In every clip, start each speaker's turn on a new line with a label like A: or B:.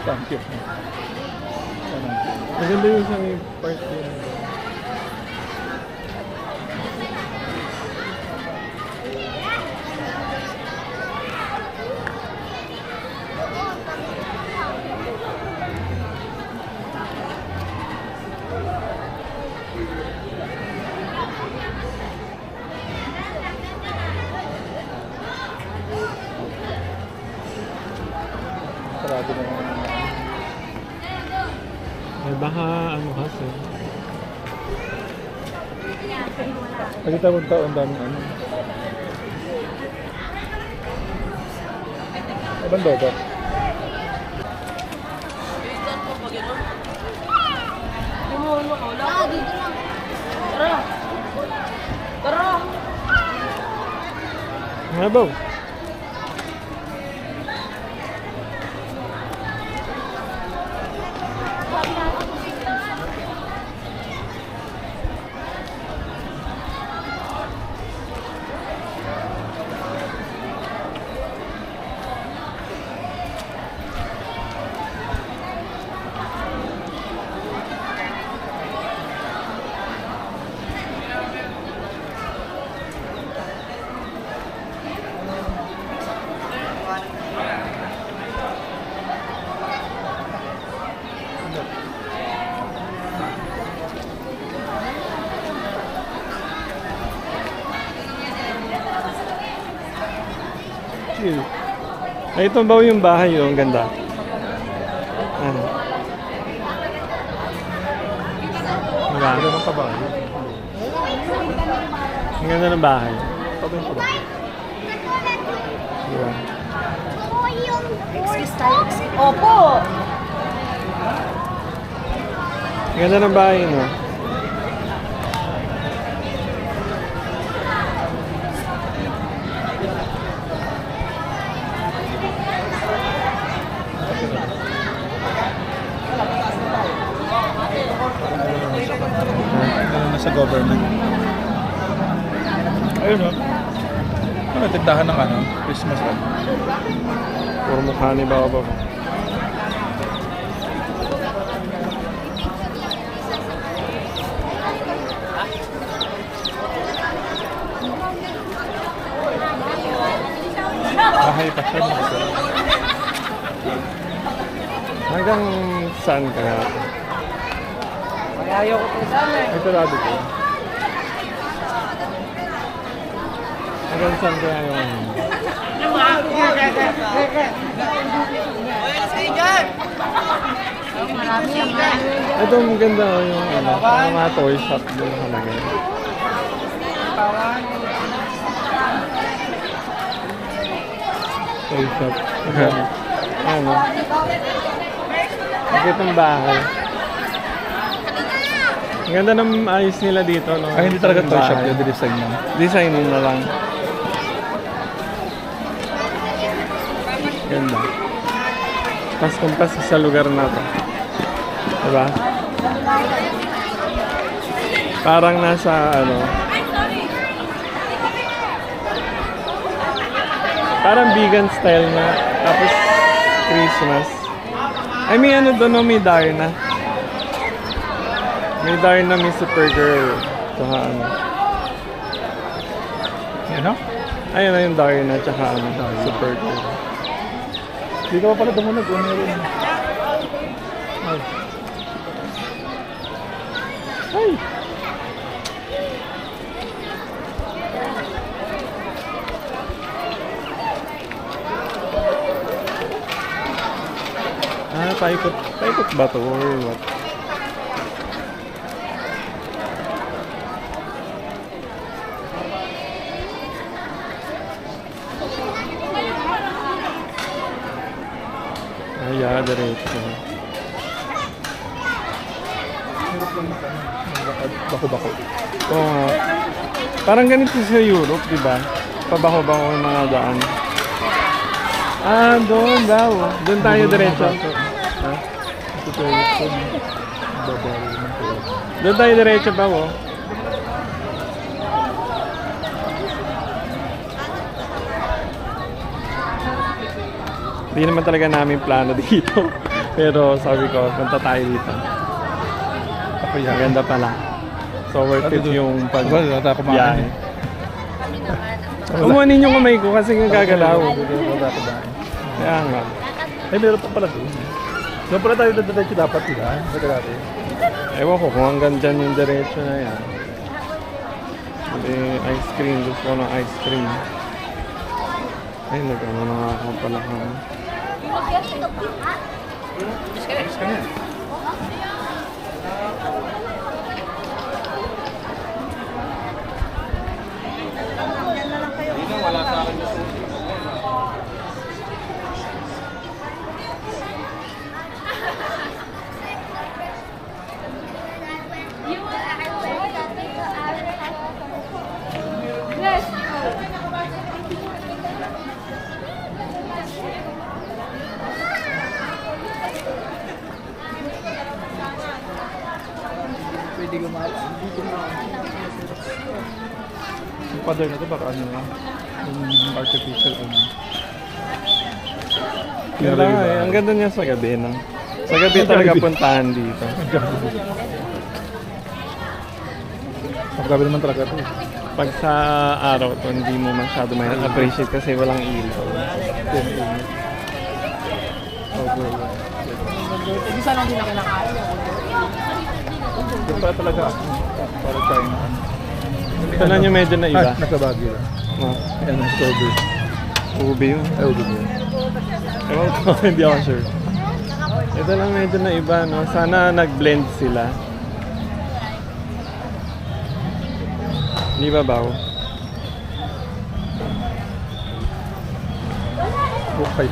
A: Thank you.
B: Maganda yung sa part yun.
A: Sarado na naman.
B: Eh baka ano kasi.
A: Pagkatapon-taon daming ano. Abang dodo.
C: Dito lang. Tara. Tara.
B: Nga ba? Chill. Ay, ito ba yung bahay yun? Ang ganda. Ano? Diba?
A: Ito naman kabayo.
B: Ang ganda ng bahay.
A: Ito yung kabayo.
B: Diba?
C: Excuse tayo. Opo.
B: Ang ganda ng bahay, no?
A: Ano na sa government. Ayun o. Ano, tindahan ng ano? Christmas ano?
B: Puro mukha ni Baba.
A: Bahay pa siya.
B: Hanggang saan ka nga?
C: Ayaw ko po sana.
B: Ito lado ko. Hanggang saan kaya yung ano?
C: Marami yan.
B: Ito maganda oh, yung ano, yung mga toy shop doon nakalagay. Toy shop. Ano? Bakit ang bahay? Ang ganda ng ayos nila dito, no?
A: Ay, hindi talaga
B: Yung
A: toy shop
B: bahay.
A: yung design niya.
B: Design na lang. Ganda. Paskong pasko sa lugar na to. Diba? Parang nasa ano. Parang vegan style na. Tapos Christmas. I mean ano doon, no? May Darna. May Darna, may Supergirl. Tsaka ano.
A: Yan o?
B: Ayun na yung Darna, tsaka ano, Supergirl.
A: Hindi ka pa pala dumunod. Ano yun? Ay.
B: Ay! Ah, paikot. Paikot ba to or what? Ay, diretso.
A: Bako-bako.
B: Oo nga. Parang ganito sa Europe, di ba? Pabako-bako yung mga daan. Ah, doon daw. Doon tayo diretso. Ha?
A: Ito toilet ko. Babalo ng toilet.
B: Doon tayo diretso ba, oh? Hindi naman talaga namin plano dito. Pero sabi ko, punta tayo dito.
A: Ako yan.
B: Maganda pala. So worth it yung pag...
A: Wala tayo kumain.
B: biyahe.
A: eh.
B: Kumuhanin yung kamay ko kasi nga gagalaw.
A: Wala tayo kumain.
B: Kaya nga.
A: Ay, meron pa pala doon. Doon pala tayo dadiretso dapat sila. Baga natin.
B: Ewan ko kung hanggang dyan yung diretso na yan. Hindi, ice cream. Gusto ko ng ice cream. Ay, nag-ano na nga ako pala kami.
A: Ayos ka na. Pwede gumala. Yung pader na to baka ano lang. Yung artificial ano.
B: Yun lang nga eh. Ang ganda niya sa gabi, no? Sa gabi talaga puntahan dito.
A: Ang gabi naman talaga to.
B: Pag sa araw to, hindi mo masyado may appreciate kasi walang ilaw.
C: Isa lang din ako nakain.
A: Yung pala talaga ako. Para China.
B: Ito lang yung medyo na iba.
A: Ah, nasa Baguio lang.
B: Oh,
A: Ayan, ang strawberry.
B: ube yun.
A: Ay, ulo mo.
B: Ewan ko, hindi ako sure. Ito lang medyo na iba, no? Sana nag-blend sila. Di ba ba?
A: Okay.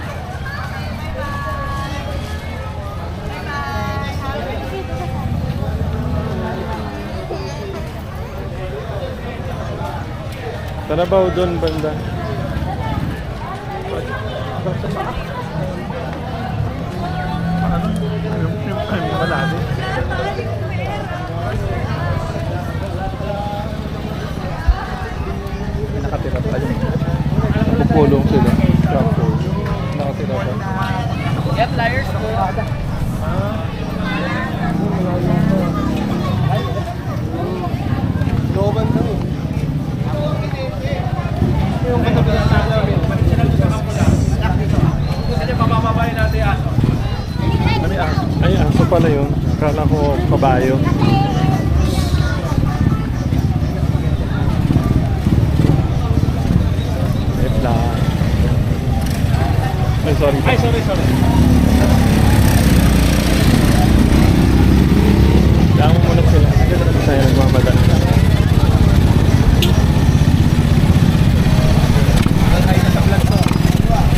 B: Tara ba doon banda?
A: Yung malado. May nakatira pa yun. Pupulong sila. Nakatira pa.
C: Yep, liars.
A: Looban daw.
B: Ay, aso pala yun. Akala ko kabayo. Wait lang. Ay, sorry.
A: Ay, sorry.
B: Daan mo muna sila. Saya nagmamadali.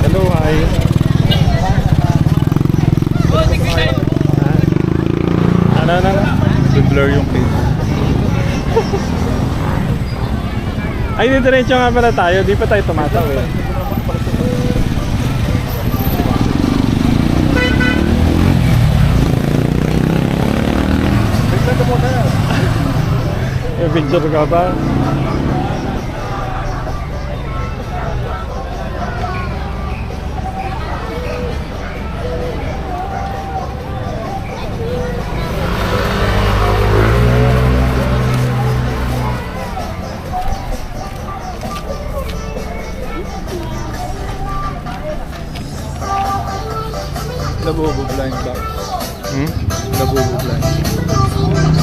B: Hello, hi. Ano na?
A: Blur yung face.
B: Ay, diretso nga pala tayo. Di pa tayo tumataw eh. May picture ka ba?
A: Labubo blind box.
B: Hmm?
A: Labubo blind.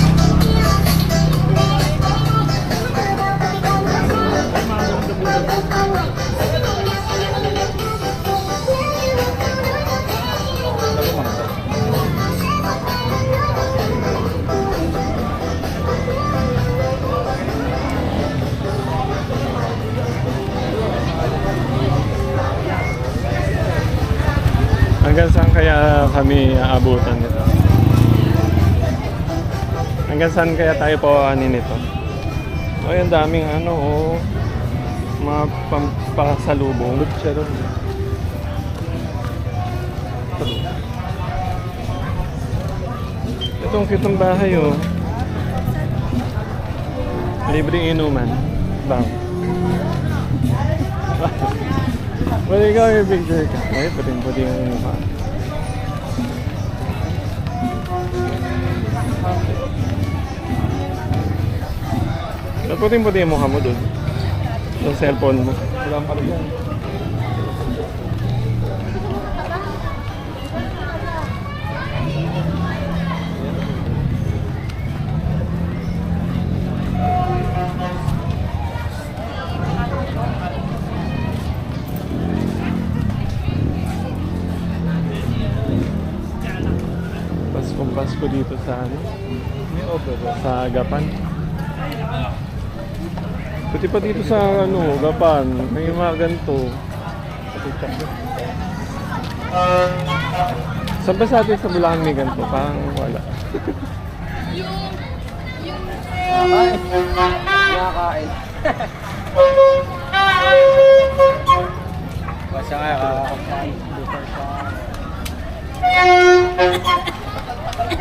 B: Hanggang saan kaya kami aabutan nito? Hanggang saan kaya tayo pawawanin nito? Ay, ang daming ano, oh, mga pampasalubong.
A: Siya ron.
B: Itong kitong bahay, oh. Libreng inuman. Bang. Pwede ikaw yung picture ka. Ay, puting-puting yung mukha. Ba't puting-puti yung mukha mo dun? Yung cellphone mo.
A: Wala ang pala yan.
B: Pasko dito sa ano?
A: May overall.
B: Sa Gapan. Pati pa dito sa ano, Gapan, may mga ganito. Saan ba sa atin sa Bulacan may ganito? Parang wala.
C: Ay, nakakain. Basta nga, kakakain.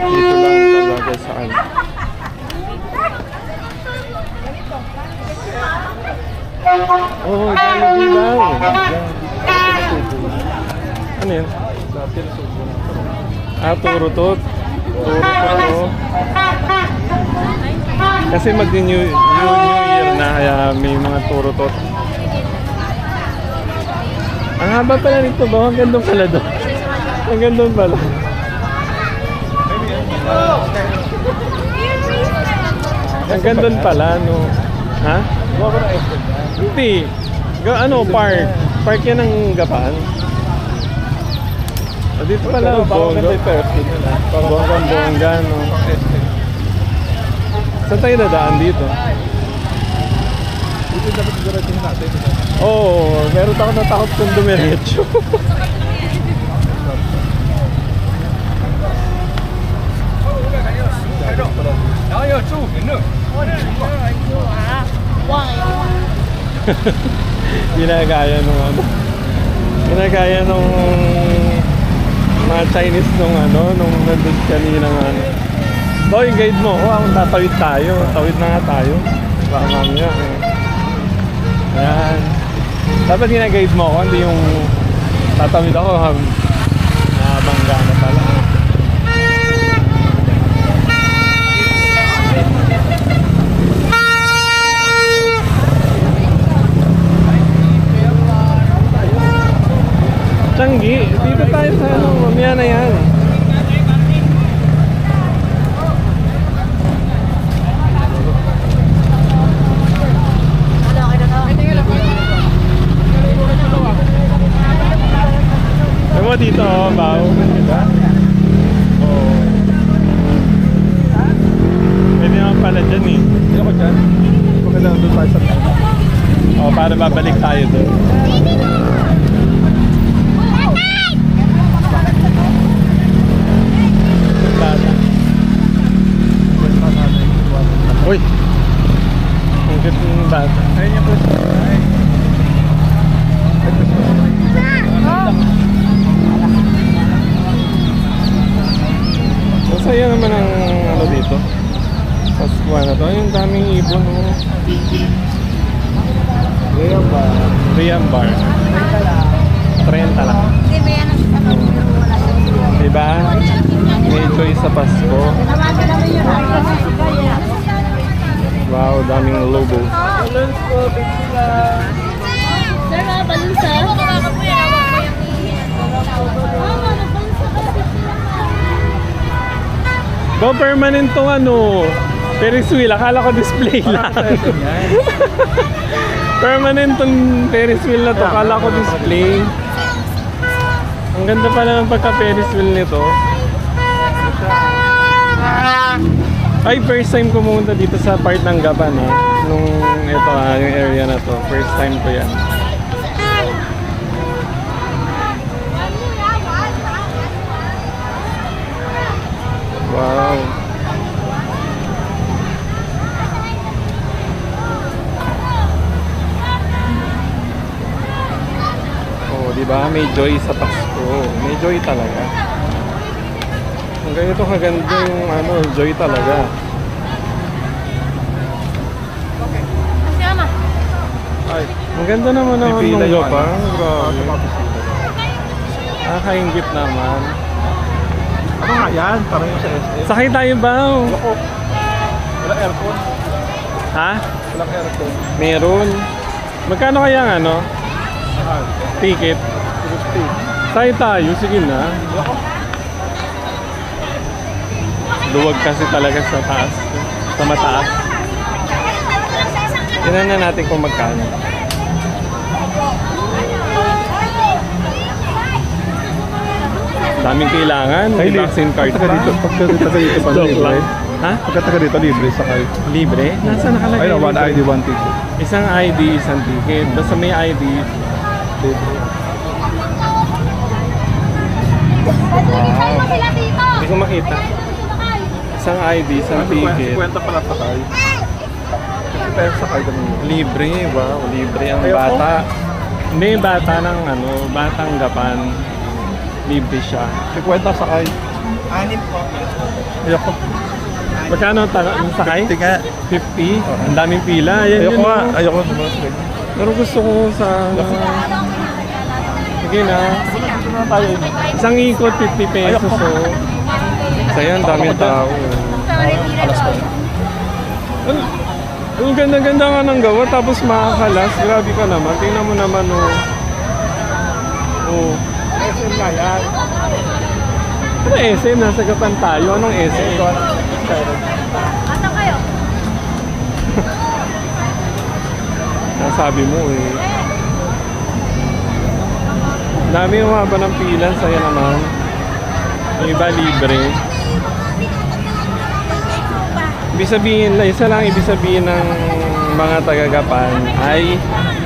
B: Dito lang talaga sa ano. Oh, Jollibee lang. Ano yan?
A: Dati na subo.
B: Turutot. Turutot, oh. Kasi mag-new year na kaya may mga turutot. Ang haba pala nito ba? Hanggang doon pala doon. Hanggang doon pala. Hanggang doon pala, no? Ha?
A: Gawa ko ng effort yan.
B: Hindi. Ano, park. Park yan ng Gapan. Dito pala,
A: Bongga.
B: bongga. Bongga, no?
A: Pang-estate.
B: Saan tayo dadaan dito?
A: Dito dapat garating natin.
B: Oo, meron ako natakot kung dumiretso. Ginagaya nung ano. Ginagaya nung mga Chinese nung ano, nung nandun kanina nga ano. So, yung guide mo, tatawid tayo. Tawid na nga tayo. Baka mamaya eh. Ayan. Dapat gina-guide mo ako, hindi yung tatawid ako nakabangga na pala. Tanggi, dito tayo sa ano, mamaya na yan. Alam mo dito, Bao. Diba? Oo. Pwede naman pala dyan eh.
A: Hindi ako dyan. Magandang doon tayo sa tayo.
B: O, para babalik tayo doon. Uy! Ang cute ng bata.
A: Ayun niya po. Ay.
B: Masaya naman ang ano dito. Pasko na to. Yung daming ibon. Oh.
A: Ngayon ba?
B: Riam Bar. 30 lang. Diba? May choice sa Pasko. Wow, daming logo.
C: Balloons po, bigyan lang.
D: Sir, mga balunsa?
B: Ba, permanent tong ano, Ferris wheel. Akala ko display lang. Permanent tong Ferris wheel na to. Akala ko display. Ang ganda pala ng pagka-Ferris wheel nito. Ay, first time ko pumunta dito sa part ng Gapan, ha. Nung ito, yung area na to. First time ko yan. Wow. Oh, di ba? May joy sa Pasko. May joy talaga. Ang ganito kaganda yung ano, joy talaga. Ay, ang ganda naman ng
A: Pipila yung
B: Gapan.
A: ano.
B: Grabe. Nakaingit naman.
A: Ano nga yan? Parang yung sa SM.
B: Sakay tayo ba?
A: Ako. Wala aircon.
B: Ha?
A: Walang aircon.
B: Meron. Magkano kaya ang ano?
A: Mahal.
B: Ticket?
A: 50.
B: Sakay tayo, sige na.
A: Ako.
B: Luwag kasi talaga sa taas. Sa mataas. Tingnan na natin kung magkano. Daming kailangan. May vaccine card
A: Pagka
B: pa.
A: dito, pagka dito pa
B: Joke
A: libre.
B: lang. Ha?
A: Pagka dito libre, sakay.
B: Libre? Nasaan nakalagay?
A: Ayun, one
B: libre?
A: ID, one ticket.
B: Isang ID, isang ticket. Basta may ID.
A: Libre.
B: Hindi ko makita. Isang ID, isang ticket.
A: 50 pala sakay. 50 pesos sakay kami.
B: Libre, wow. Libre ang
A: Ayoko.
B: bata. Hindi, bata ng ano, batang gapan. Libre siya.
A: 50 sakay.
C: Anim po.
A: Ayoko.
B: Magkano ang sakay?
A: 50 nga.
B: 50? Ang daming pila. Yan
A: Ayoko
B: yun.
A: nga.
B: oh.
A: Ayoko sumasakay.
B: Pero gusto ko sa... Sige na. Isang ikot, 50 pesos. So. Sayang, daming tao. Ang ganda-ganda nga ng gawa, tapos makakalas. Grabe ka naman. Tingnan mo naman, oh. Oh.
A: SM nga yan.
B: Ano SM? Nasa gapan tayo. Anong SM?
D: Asan kayo?
B: Nasabi mo eh. Dami yung haba ng pila. Saya naman. Yung iba libre. Ibig sabihin, isa lang ibig sabihin ng mga taga-Gapan ay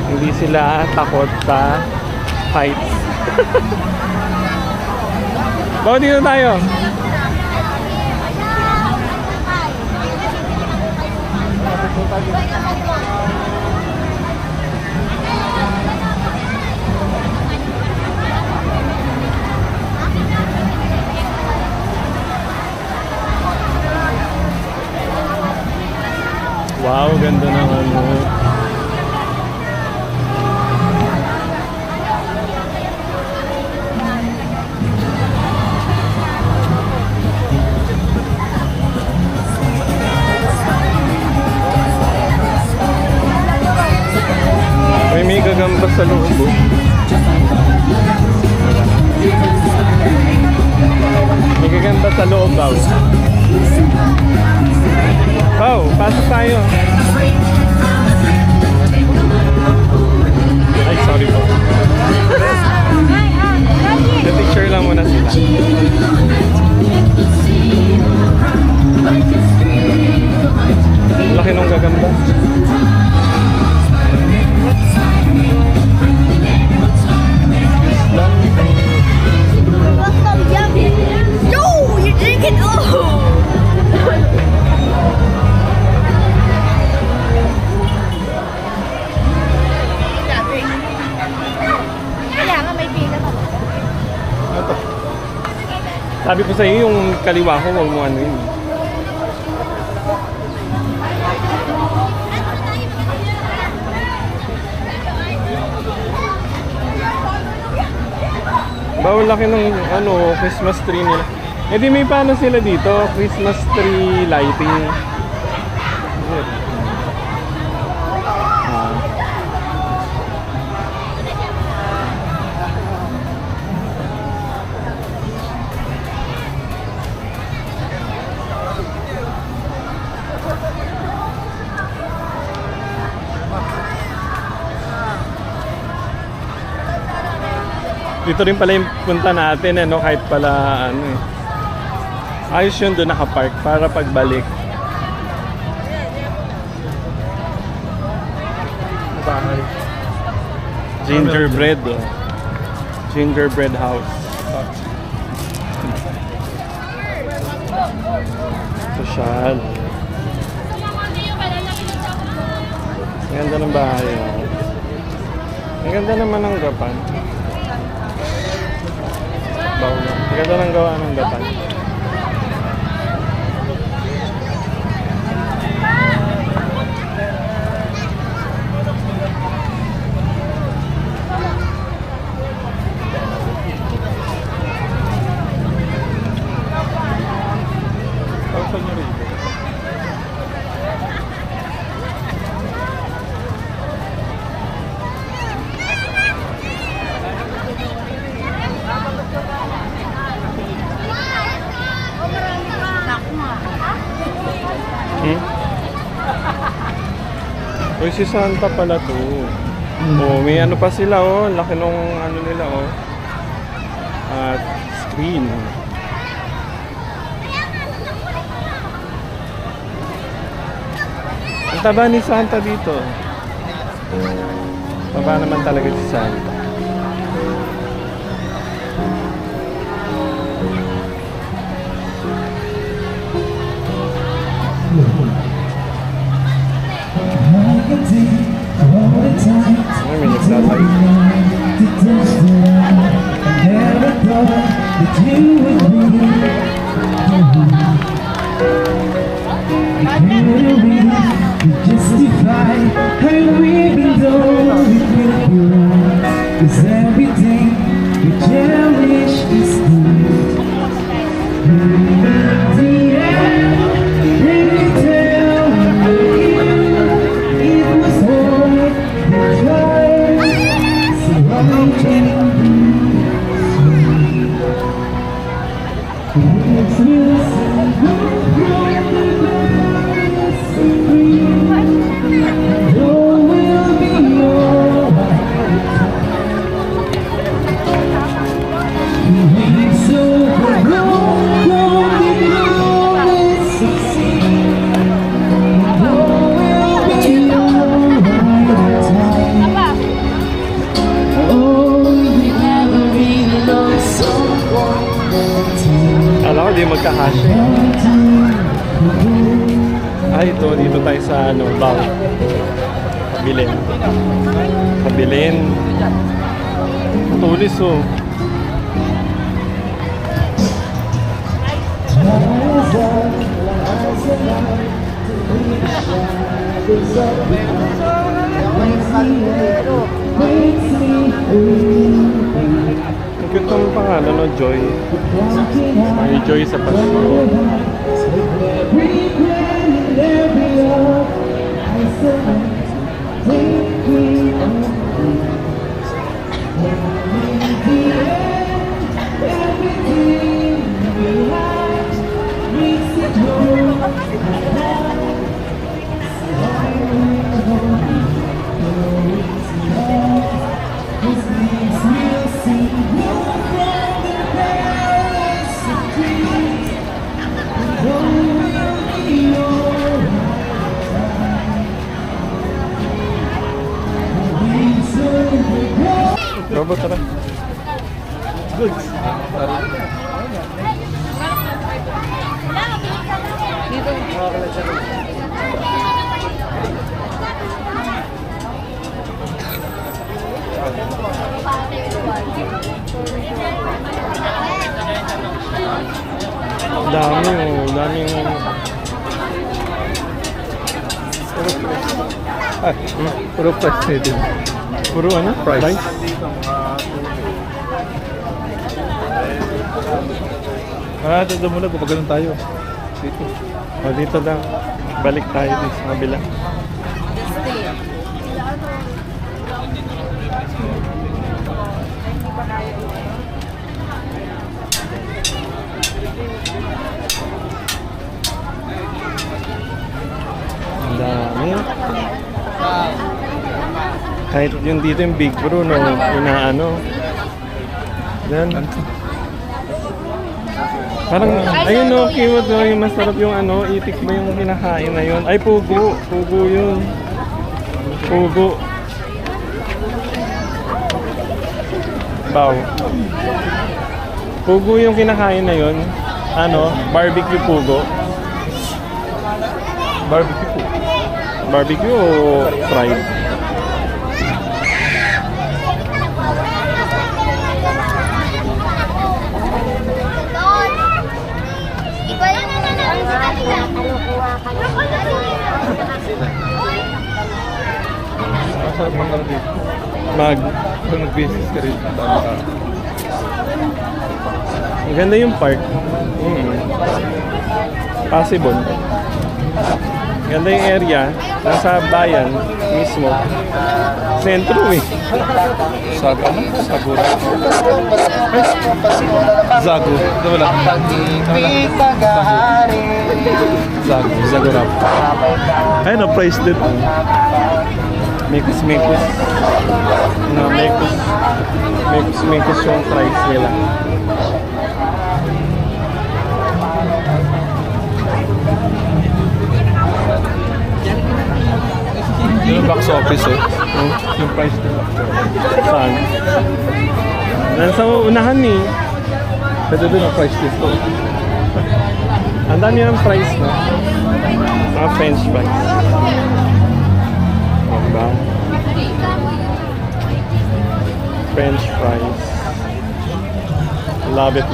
B: hindi sila takot sa heights. Bawa dito tayo. Wow, ganda ng ano. May gagamba sa loob. Oh. May gagamba sa loob daw. Wow, pasok tayo. Ay, sorry po. The picture lang muna sila. Laki nung gagamba.
D: Yo, you're drinking. Oh. Kaya nga may pila pa.
B: Sabi ko sa iyo, yung kaliwa ko, huwag mo ano yun. Bawal laki ng ano, Christmas tree nila. Eh di may paano sila dito, Christmas tree lighting. Ah. Dito rin pala yung punta natin, ano, kahit pala, ano eh. Ayos yun doon nakapark para pagbalik.
A: Bahay.
B: Gingerbread, oh. Gingerbread house. Social. Ang ganda ng bahay, oh. Ang ganda naman ng gapan. Ang ganda ng gawa ng gapan.
A: buksan nyo rito.
B: Hmm? Uy, si Santa pala to. Oh, may ano pa sila oh. Laki nung ano nila oh. At screen. Ang taba ni Santa dito. Taba naman talaga si Santa. Ay, may nagtatay.
E: Everything we cherish is good. The end, let me tell you, it was all because surrounding
B: Alam ko, di magkakasya. Ay, ito. Dito tayo sa ano, Bao. Pabilin. Pabilin. Tulis, oh. Ang cute ng pangalan, no? Joy. May Joy sa Pasko. Robot, tara. Good. Dami oh, daming
A: Puro price natin.
B: puro ano?
A: Price. Ito muna, gumagano'n tayo. Dito.
B: O dito lang. Balik tayo dito sa kabila. Ang dami. Kahit yung dito yung Big Bro no, inaano. Yan. Parang, ayun no, keyword no, yung masarap yung ano, itik mo yung kinakain na yun. Ay, pugo. Pugo yun. Pugo. Baw. Pugo yung kinakain na yun. Ano, barbecue pugo.
A: Barbecue po.
B: Barbecue o fried?
D: Iba yun na lang sa kanila.
A: Masarap mang ano dito. Kung nag-business ka rin, tama ka.
B: Maganda yung park. Possible. Ganda yung area. Nasa bayan mismo. Sentro eh.
A: Saga ano? Sagura. Zagu. Ito wala. Zagu.
B: Zagorap. Ayun na, price din. Mekos. Na mekos yung price nila.
A: Yung box office eh.
B: Yung price nila. Saan? Nasa unahan eh. Pwede doon ang price dito. Ang dami ng price na. Mga french fries. Diba? French fries. Love it.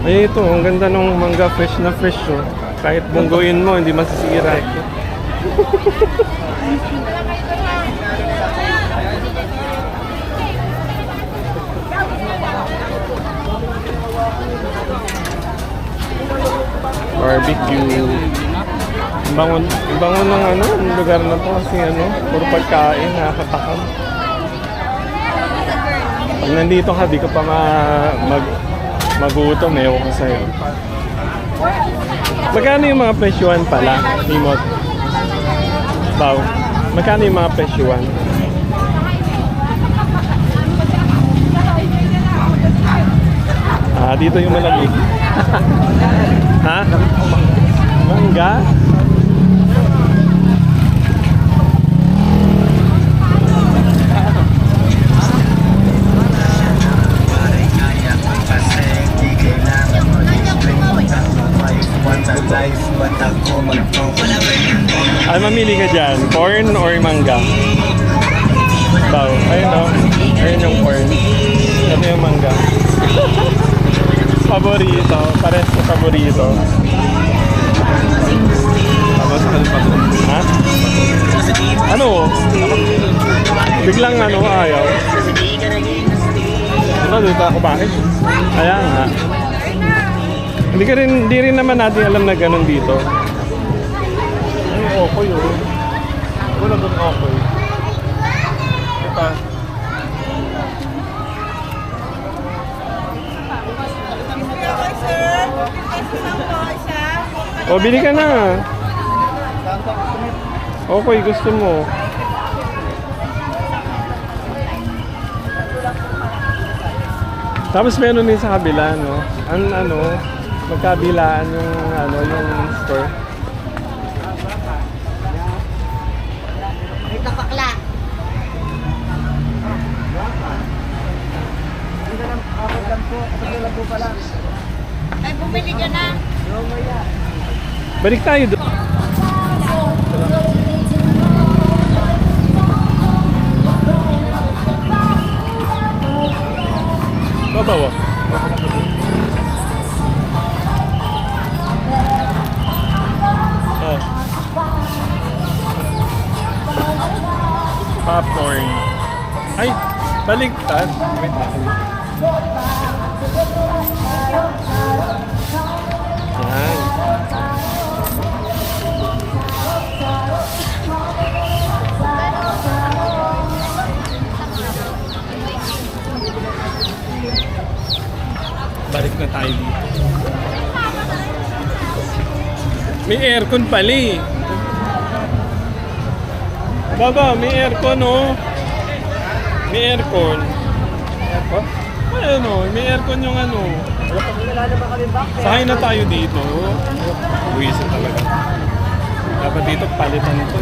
B: Ay, ito, ang ganda ng mangga, fresh na fresh, oh. Kahit bunggoyin mo, hindi masisira. Barbecue. Ang bangon ng ano, ng lugar na to kasi ano, puro pagkain, nakakatakam. Pag nandito ka, di ka pa magutom, ewan ko sa'yo. Magkano yung mga presyuan pala, Timot? Bao, magkano yung mga presyuan? Dito yung malamig. Ha? Mangga? Ay, mamili ka dyan. Corn or mangga? Bao. Ayun o. Ayun yung corn. Ito yung mangga. Paborito. Pares sa paborito.
A: Tapos kalipado.
B: Ha? Ano? Biglang ano, ayaw. Ano, dito ako bakit? Kaya nga. Hindi rin naman natin alam na ganun dito. Ay, okay yun. Wala doon okay. Ito. O, bili ka na. Okay, gusto mo. Tapos meron din sa kabila, no? Ano, magkabilaan yung yung store.
D: Ito bakla. Ay, bumili ka na.
B: Balik tayo doon. Babawa. Oh. Popcorn. Ay, baliktad. Wait lang. Yan. Balik na tayo dito. May aircon pala eh. Baba, may aircon oh. May aircon. Aircon? Ano, may aircon yung ano. Sakay na tayo dito. Buwisit talaga. Dapat dito palitan ito.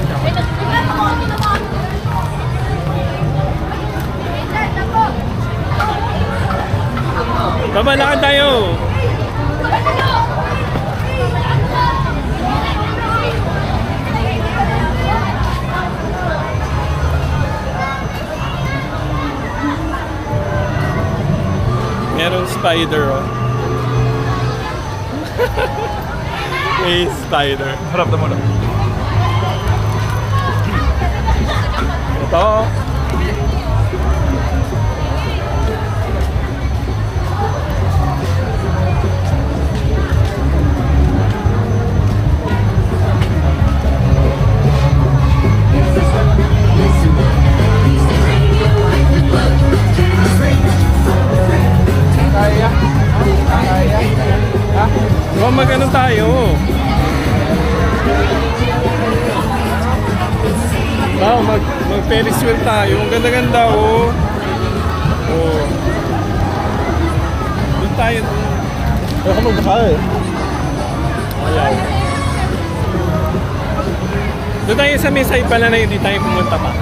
B: Babalakad tayo. Meron spider oh. Ace Spider.
A: Harap na muna.
B: Ito.
C: Kaya. Kaya. Ha?
B: Oh, mag-ano tayo? Wow, mag-Ferris wheel tayo. Ang ganda-ganda, oh. Oh. Doon tayo.
A: Ako magbaka eh.
B: Ayaw. Doon tayo sa may side pala na hindi tayo pumunta pa.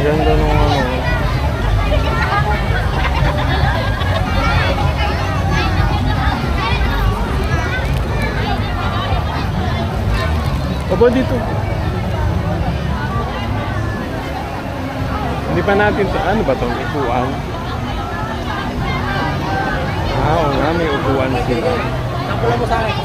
B: Ganda nung ano. Opo, dito. Hindi pa natin to. Ano ba itong upuan? Oo nga, may upuan sila.
C: Nakuha mo sa akin.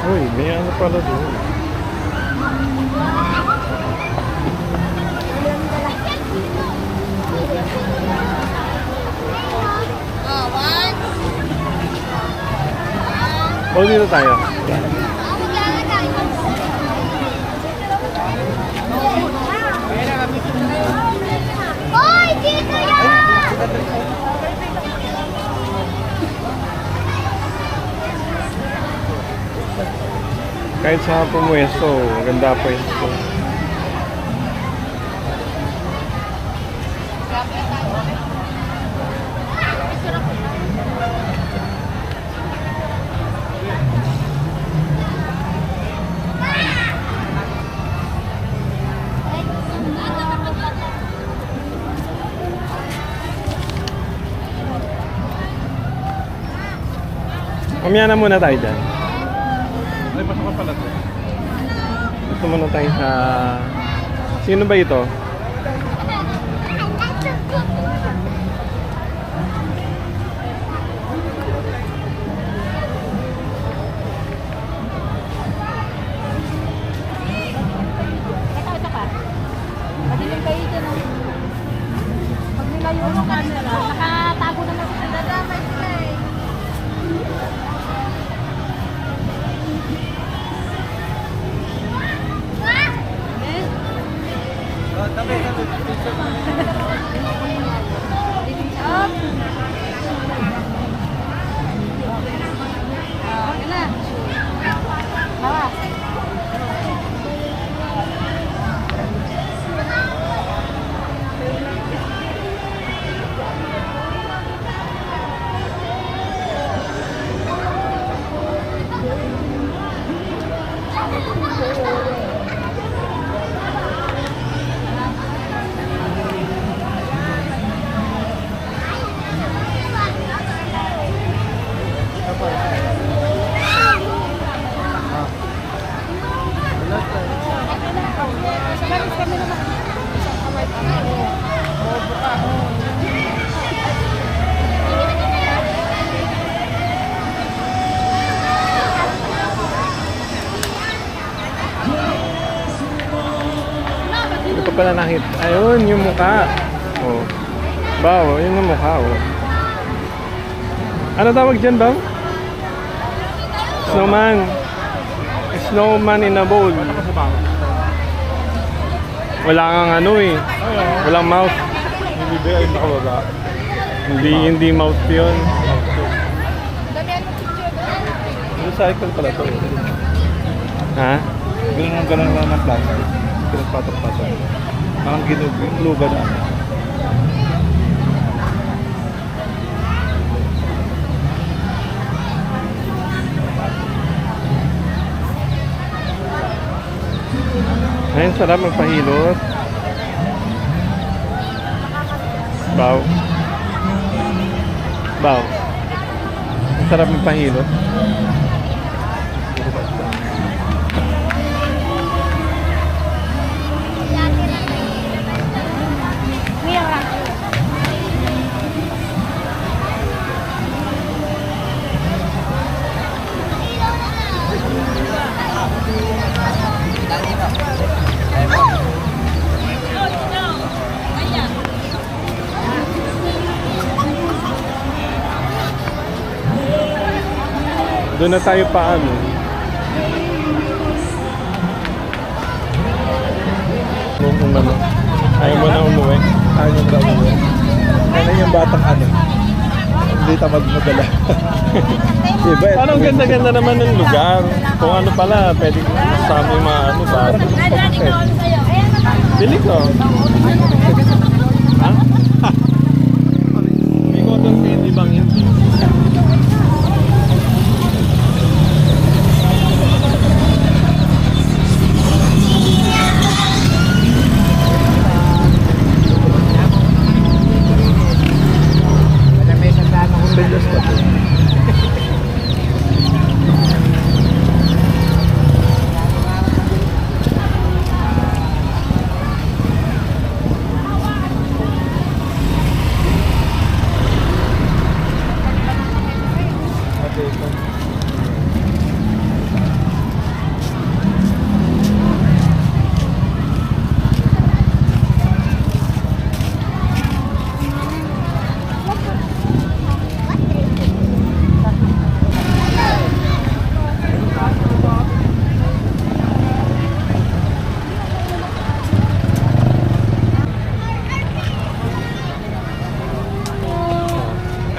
B: Uy, may ano pala doon.
D: Oh, one.
B: O, dito tayo.
D: Hoy, dito yan!
B: Kahit sa pumuesto, maganda po ito. Mamaya na muna tayo dyan.
A: Ay, pasok ka pala to.
B: Gusto muna tayo sa... Sino ba ito?
D: Ito pa. Madilim kayo dyan. Pag nilayo yung camera, nakatago na lang. Nadamay sila eh. Up. Okay na. Hawa.
B: Hindi ko pala nakita. Ayun, yung mukha. Oh. Baw, yun yung mukha, oh. Ano tawag dyan, Baw? Snowman. Snowman in a bowl. Wala kang ano eh. Walang mouth.
A: Hindi ba ay nakababa?
B: Hindi mouth yun.
A: Recycle pala to.
B: Ha?
A: Ganun lang ng plastic. Pinagpatak-patak. Ang ginuglugan na.
B: Ayun, sarap magpahilot. Baw. Baw. Ang sarap magpahilot. Doon na tayo paano. Kung ano. Ayaw mo na umuwi.
A: Ayaw nyo na umuwi. Ano yung batang ano? Hindi tamad madala. Diba?
B: Parang ganda-ganda naman ng lugar. Kung ano pala, pwede kasama yung mga ano ba. Bili ko. Ha? May cotton candy bang hindi?
A: Bilas pa to.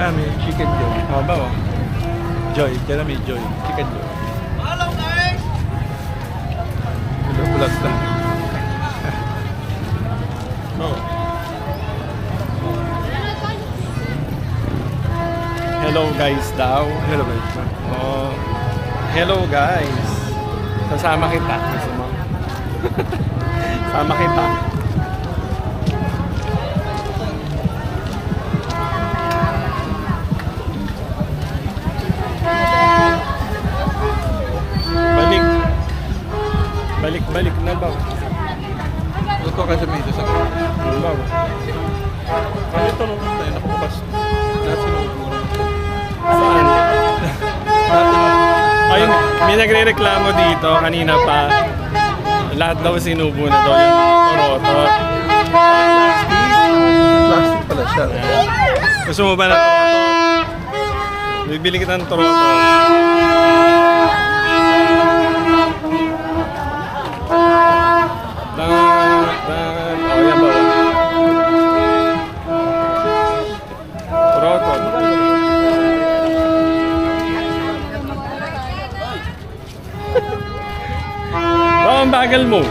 A: May chicken joy.
B: Oh, ba?
A: Joy. Kaya may joy. Chicken joy. Hello guys! Vlog na.
B: Oh. Hello guys daw.
A: Hello guys.
B: Oh. Hello guys. Sasama kita. Gusto mo? Sama kita. Balik na ba?
A: Luto ka sa media sa akin.
B: Ano ba?
A: Ito nung tayo nakabukas. Lahat sinuguro.
B: Saan?
A: Lahat na.
B: Ayun, may nagre-reklamo dito kanina pa. Lahat daw sinubo na daw yung torotot.
A: Plastic pala siya.
B: Gusto mo ba ng torotot? Bibili kita ng torotot. Oh, yan ba? Torotot. Baka ang bagal mo.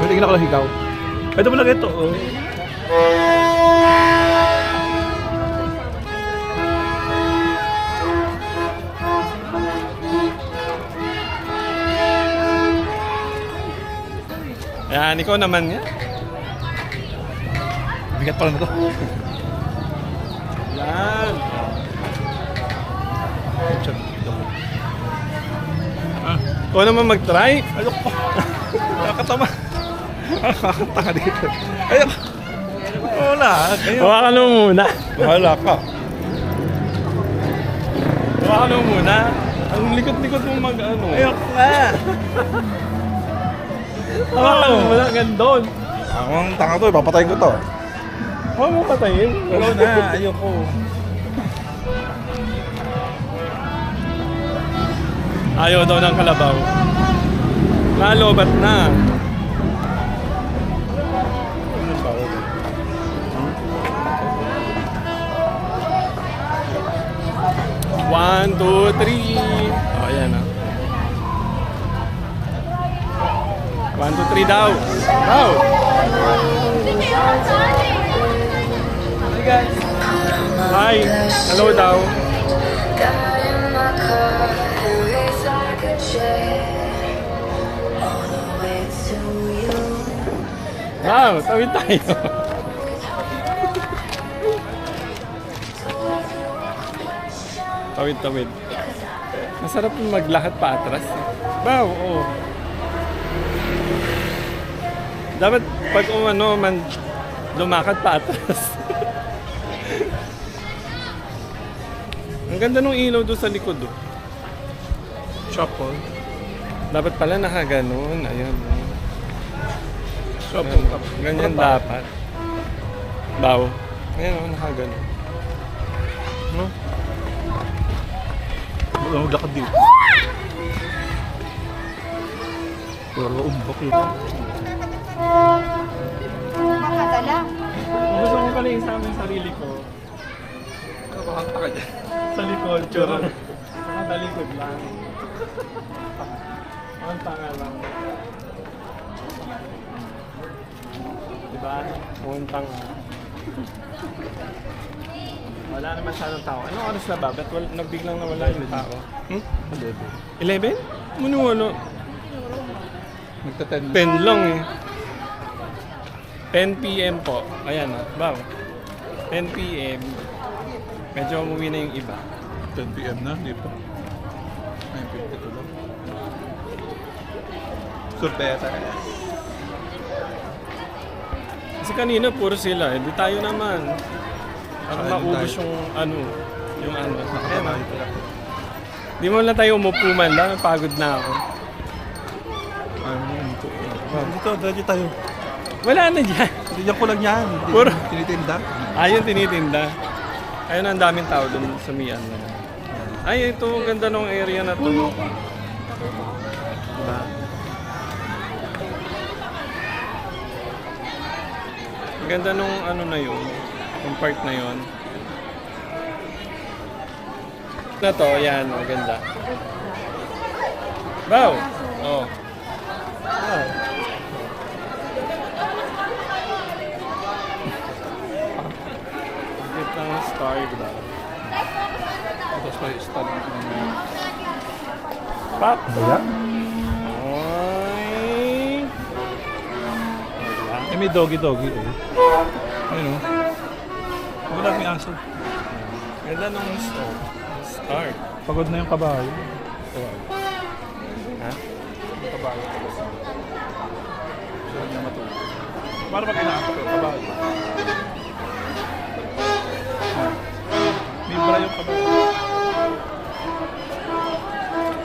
A: Hindi na ko lang higaw.
B: Ito pala ito. Oh. Yan, ikaw naman yan.
A: Bigat pala na to.
B: Yan. Ikaw naman mag-try.
A: Ayoko. Nakakatama. Nakakatanga dito. Ayoko. Wala.
B: Hawakan mo muna.
A: Bahala ka.
B: Hawakan mo muna. Ang likot-likot mo mag-ano.
A: Ayoko nga.
B: Hawakan mo muna hanggang doon.
A: Ang tanga to, papatayin ko to.
B: Huwag mo patayin.
A: Wala na, ayoko.
B: Ayaw daw ng kalabaw. Nalobat na.
A: Anong bawal?
B: 1, 2, 3. Oh, ayan ah. 1, 2, 3 daw. Daw. Hi. Hello daw.
F: Got in my car, and race like a jet all the way to you.
B: Wow, tawid tayo. Tawid. Masarap yung maglakad pa atras. Wow, oo. Dapat pag man lumakad pa atras. Ang ganda ng ilaw doon sa likod. Oh.
A: Chapel.
B: Dapat pala nakaganon. Ayan.
A: Chapel.
B: Ganyan dapat. Baw. Ayan o, nakaganon. No?
A: Wala maglakad dito. Wala umbok yun.
D: Makadala.
B: Gusto ko pala yung sa amin sarili ko.
A: Kakakanta ka dyan.
B: Sa likod. Saka talikod lang. Ang tanga lang. Diba? Ang tanga. Wala naman masyadong tao. Anong oras na ba? Ba't nagbiglang nawala yung tao? 11? Manuwalo.
A: Nagta-10.
B: 10 lang eh. 10 p.m. po. Ayan o. Baw. 10 p.m. Medyo umuwi na yung iba.
A: 10 p.m. na, di pa. 9:52 lang. Sorpresa.
B: Kasi kanina puro sila. Hindi tayo naman. Para
A: Ayun
B: maubos
A: tayo.
B: yung ano.
A: Nakakamahin pala.
B: Di mo lang tayo umupo man lang. Pagod na ako.
A: Ayaw mo dito. Dito, dito tayo.
B: Wala na dyan.
A: Diyan ko lang yan.
B: Puro.
A: Tinitinda.
B: Ayun, tinitinda. Ayun, ang daming tao dun sa Mian. Ay, ito, ganda ng area na to. Diba? Ang ganda nung ano na yun. Yung part na yun. Na to, yan, maganda. Wow! Oh. Wow. Get lang ang star, diba?
A: Tapos may stand.
B: Pop!
A: Kaya?
B: Oy!
A: Eh, may doggy-doggy eh. Ayun o. Wala may aso.
B: Ganda nung star.
A: Pagod na yung kabayo.
B: Ha?
A: Yung kabayo. Siya niya matulog. Para pag inaantok yung kabayo. May pala yung kabayo.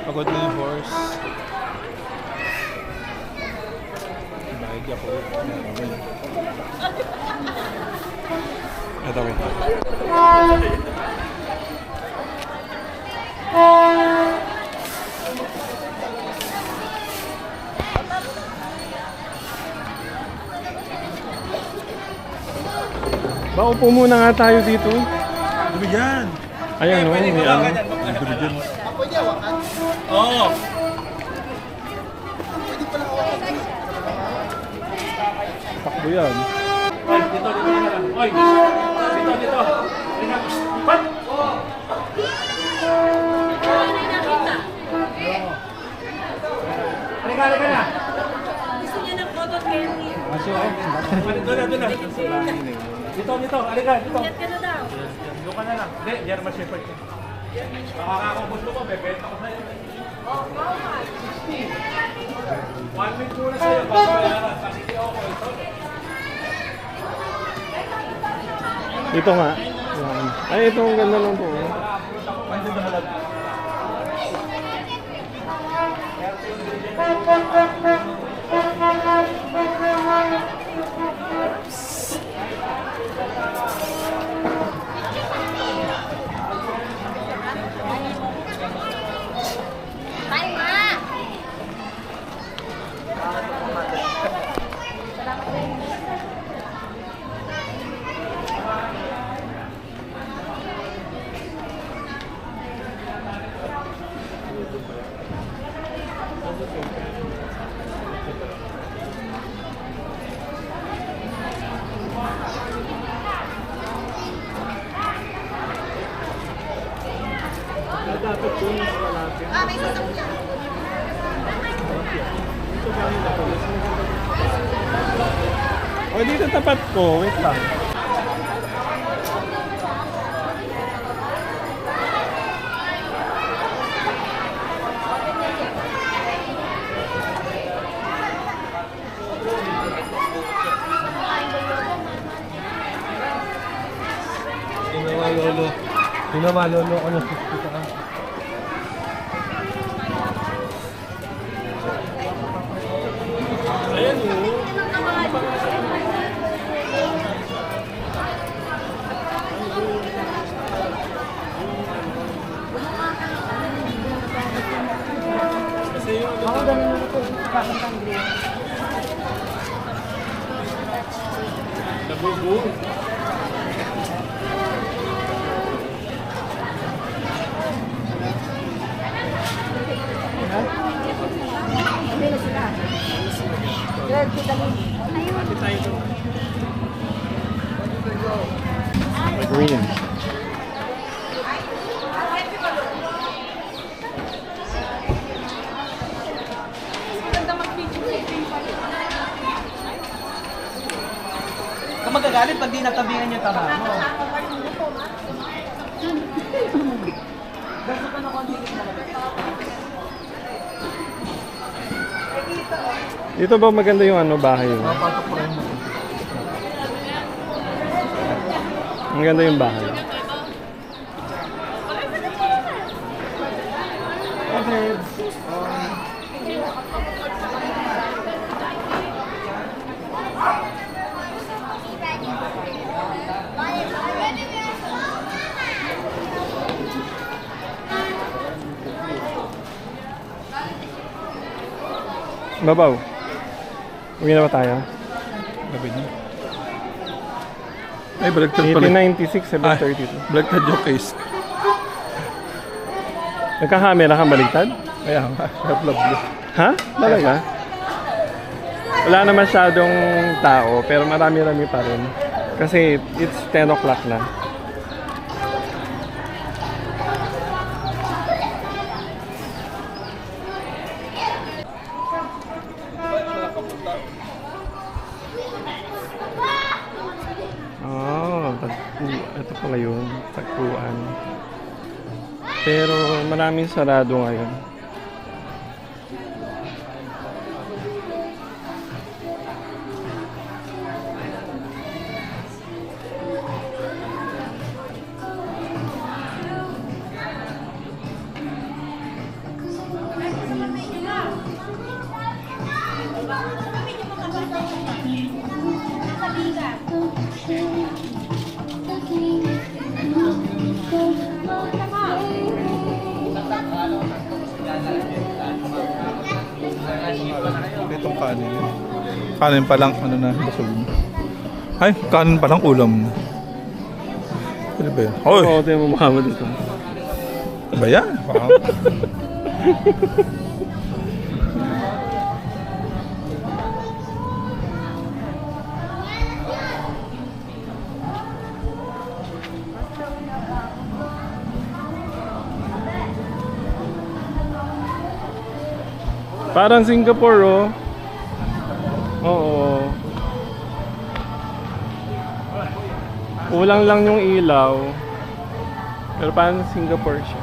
A: Pagod na yung horse. Bahig ako.
B: Ito, wait. Ba, upo muna nga tayo dito.
A: Dumi dyan!
B: Ayan, no? May ano.
A: Dumi dyan.
C: Oo.
B: Takbo yan.
C: Oy, dito na lang. Oy, dito. Pat! Halika na.
D: Gusto niya ng photo candy.
C: Doon na. Dito. Halika, dito.
D: Yan ka na daw.
C: Doon ka na lang. Hindi, German Shepherd ko. Baka ako gusto mo, bebenta ko sa'yo. 1 week muna sa'yo, babayaran. Kasi di ako ito.
B: Dito nga. Yan. Ay, ito ang ganda lang po.
C: Pwede ba halag?
D: Bye.
B: O, dito tapat ko. Wait lang.
A: Lolo ko na 50 ka.
D: Ako ganun ito. Kakantang green. Sabi na sila. Good, kita mo.
B: Green.
C: Kung magagalit pag di natabingan yung tama mo.
B: Dito ba maganda yung ano, bahay mo? Maganda yung bahay. Babaw. Uwi na ba tayo?
A: Gabi na. Ay, balagtad pala.
B: 1896, 732.
A: Balagtad yung case.
B: Nagkakamera kang baligtad?
A: Kaya nga, lovely.
B: Ha? Talaga? Wala na masyadong tao, pero marami-rami pa rin. Kasi it's 10 o'clock na. Ito pala yun, tagpuan. Pero maraming sarado ngayon.
A: Itong kanin yun. Kanin pa lang, ano na, basog na. Ay, kanin pa lang, ulam na. Ano ba yan? Hoy!
B: Oo, tayo mo Muhammad ito.
A: Ba yan? Wow.
B: Parang Singapore, oh. Oo. Kulang lang yung ilaw. Pero parang Singapore siya.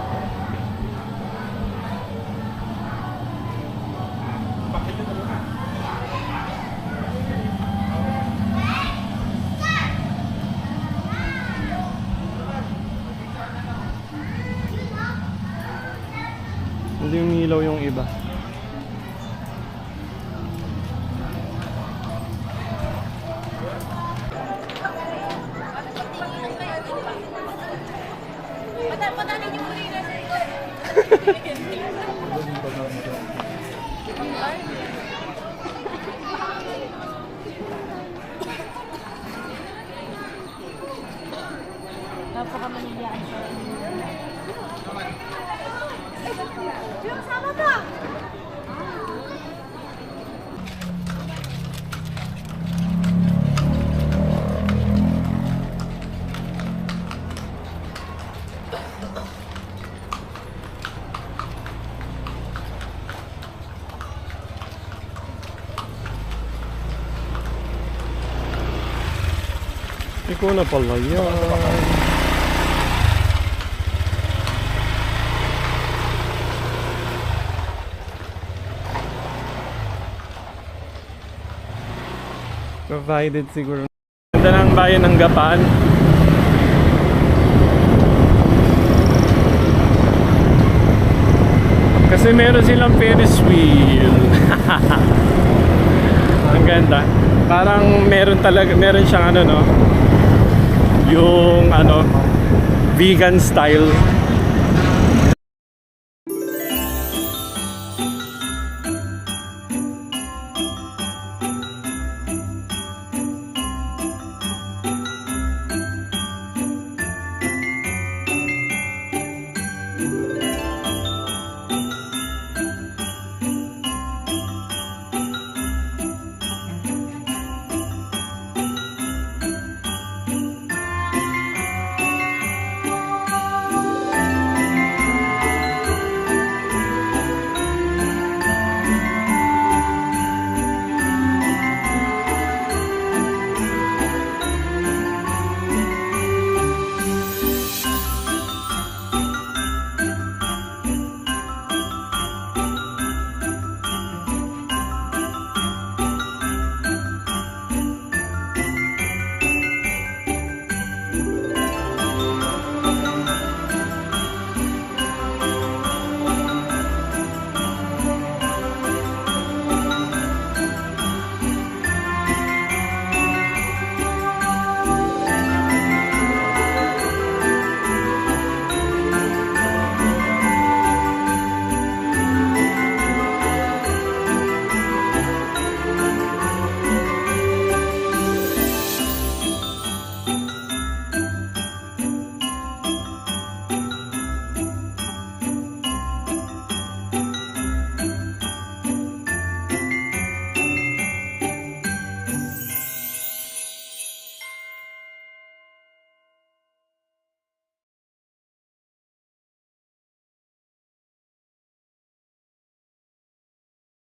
B: Hindi umilaw yung iba.
D: Napakamaniyaan siya. Yung sama ba?
B: ko na pala yan. Provided siguro. Ganda ng bayan ng Gapan. Kasi meron silang Ferris wheel. Ang ganda. Parang meron siyang ano no. Yung ano vegan style.